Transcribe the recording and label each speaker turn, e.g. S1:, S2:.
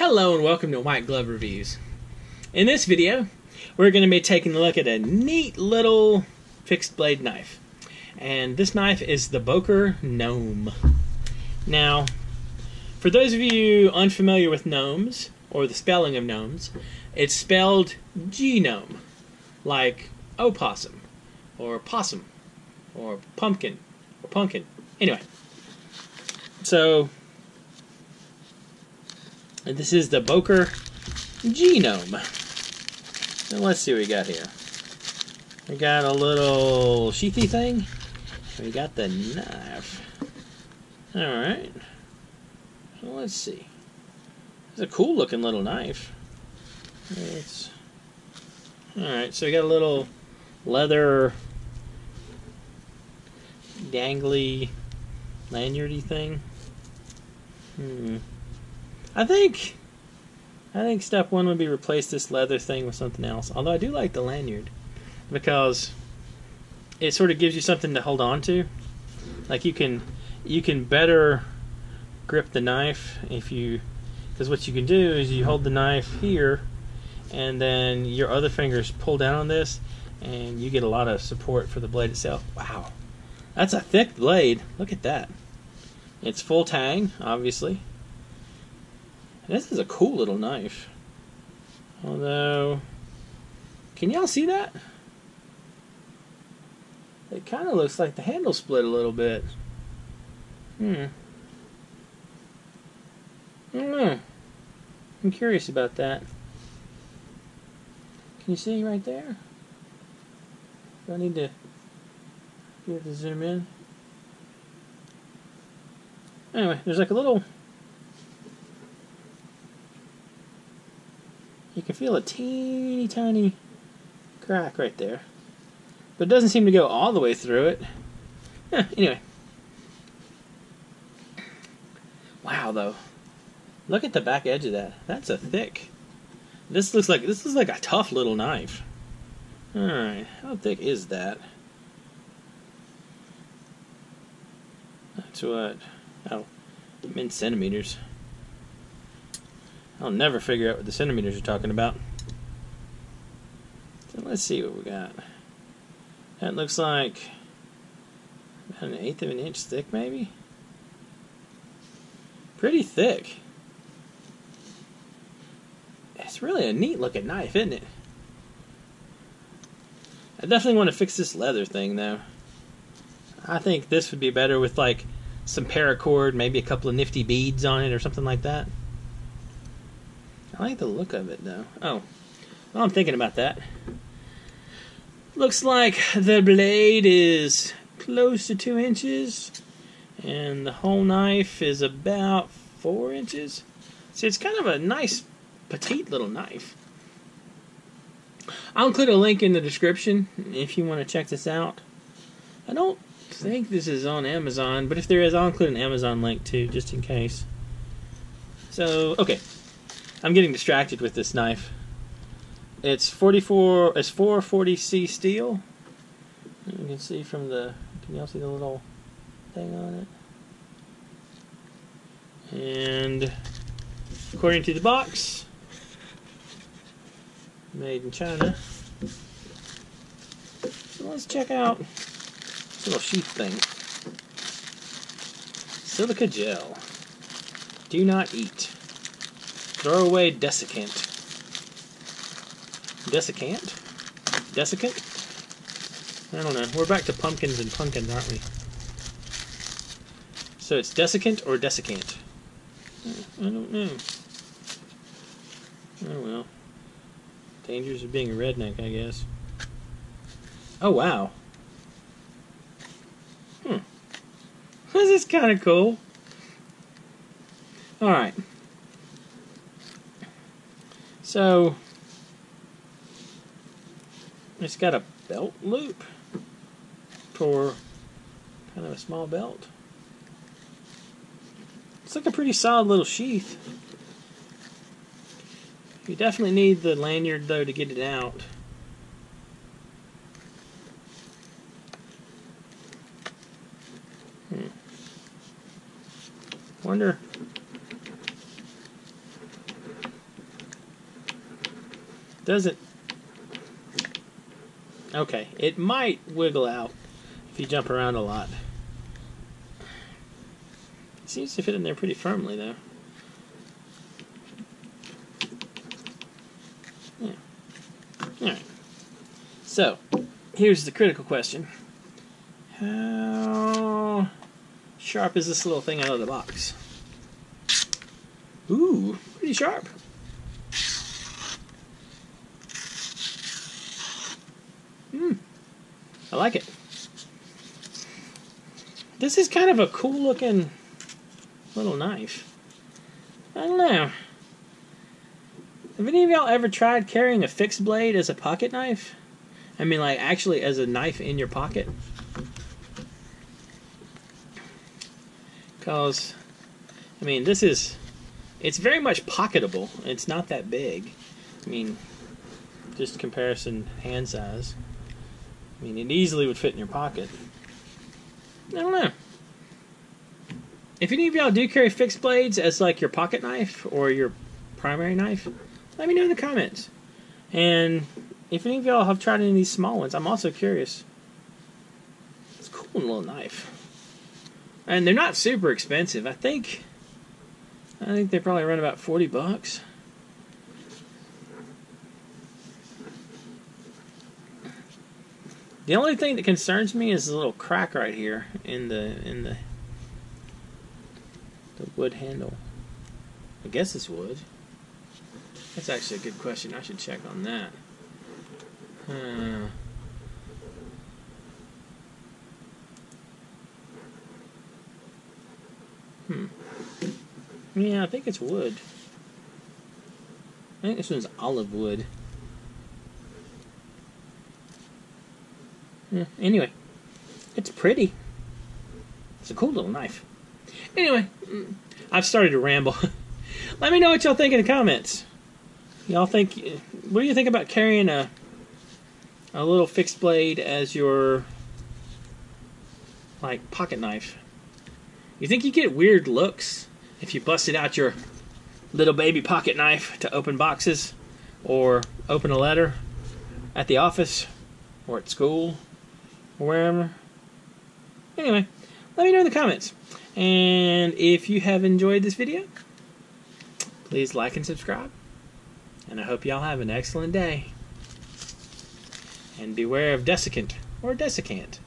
S1: Hello and welcome to White Glove Reviews. In this video, we're going to be taking a look at a neat little fixed blade knife. And this knife is the Boker Gnome. Now, for those of you unfamiliar with gnomes, or the spelling of gnomes, it's spelled Gnome, like opossum, or possum, or pumpkin, or pumpkin. Anyway, so this is the Boker Gnome. So let's see what we got here. We got a little sheathy thing. We got the knife. Alright. So let's see. It's a cool looking little knife. Alright, so we got a little leather dangly lanyardy thing. I think step one would be replace this leather thing with something else. Although I do like the lanyard because it sort of gives you something to hold on to. Like you can better grip the knife because what you can do is you hold the knife here and then your other fingers pull down on this and you get a lot of support for the blade itself. Wow. That's a thick blade. Look at that. It's full tang, obviously. This is a cool little knife. Although, can y'all see that? It kind of looks like the handle split a little bit. I don't know. I'm curious about that. Can you see right there? Do I need to zoom in? Anyway, there's like a little... You can feel a teeny tiny crack right there. But it doesn't seem to go all the way through it. Anyway. Wow, though. Look at the back edge of that. That's a thick. This is like a tough little knife. Alright, how thick is that? That's what? Oh, I'm in centimeters. I'll never figure out what the centimeters are talking about. So let's see what we got. That looks like about 1/8 of an inch thick, maybe? Pretty thick. It's really a neat looking knife, isn't it? I definitely want to fix this leather thing, though. I think this would be better with like some paracord, maybe a couple of nifty beads on it or something like that. I like the look of it, though. Oh, well, I'm thinking about that. Looks like the blade is close to 2 inches, and the whole knife is about 4 inches. See, it's kind of a nice, petite little knife. I'll include a link in the description if you want to check this out. I don't think this is on Amazon, but if there is, I'll include an Amazon link too, just in case. So, okay. I'm getting distracted with this knife. It's 440C steel. You can see from the, can y'all see the little thing on it? And according to the box, made in China. So let's check out this little sheath thing. Silica gel. Do not eat. Throw away desiccant. Desiccant? Desiccant? I don't know. We're back to pumpkins and pumpkins, aren't we? So it's desiccant or desiccant? I don't know. Oh well. Dangers of being a redneck, I guess. Oh wow. This is kind of cool. Alright. So, it's got a belt loop for kind of a small belt. It's like a pretty solid little sheath. You definitely need the lanyard, though, to get it out. Wonder Doesn't. Okay, it might wiggle out if you jump around a lot. It seems to fit in there pretty firmly, though. Yeah. Alright. So, here's the critical question. How sharp is this little thing out of the box? Ooh, pretty sharp. I like it. This is kind of a cool looking little knife. I don't know. Have any of y'all ever tried carrying a fixed blade as a pocket knife? I mean, like, actually as a knife in your pocket? Because, I mean, this is... It's very much pocketable. It's not that big. I mean, just comparison hand size. I mean, it easily would fit in your pocket. I don't know. If any of y'all do carry fixed blades as like your pocket knife or your primary knife, let me know in the comments. And if any of y'all have tried any of these small ones, I'm also curious. It's a cool little knife. And they're not super expensive. I think they probably run about 40 bucks. The only thing that concerns me is the little crack right here in the wood handle. I guess it's wood. That's actually a good question. I should check on that. Yeah, I think it's wood. I think this one's olive wood. Yeah, anyway, it's pretty. It's a cool little knife. Anyway, I've started to ramble. Let me know what y'all think in the comments. Y'all think, what do you think about carrying a little fixed blade as your, like, pocket knife? You think you get weird looks if you busted out your little baby pocket knife to open boxes or open a letter at the office or at school or wherever? Anyway, let me know in the comments. And if you have enjoyed this video, please like and subscribe. And I hope y'all have an excellent day. And beware of desiccant or desiccant.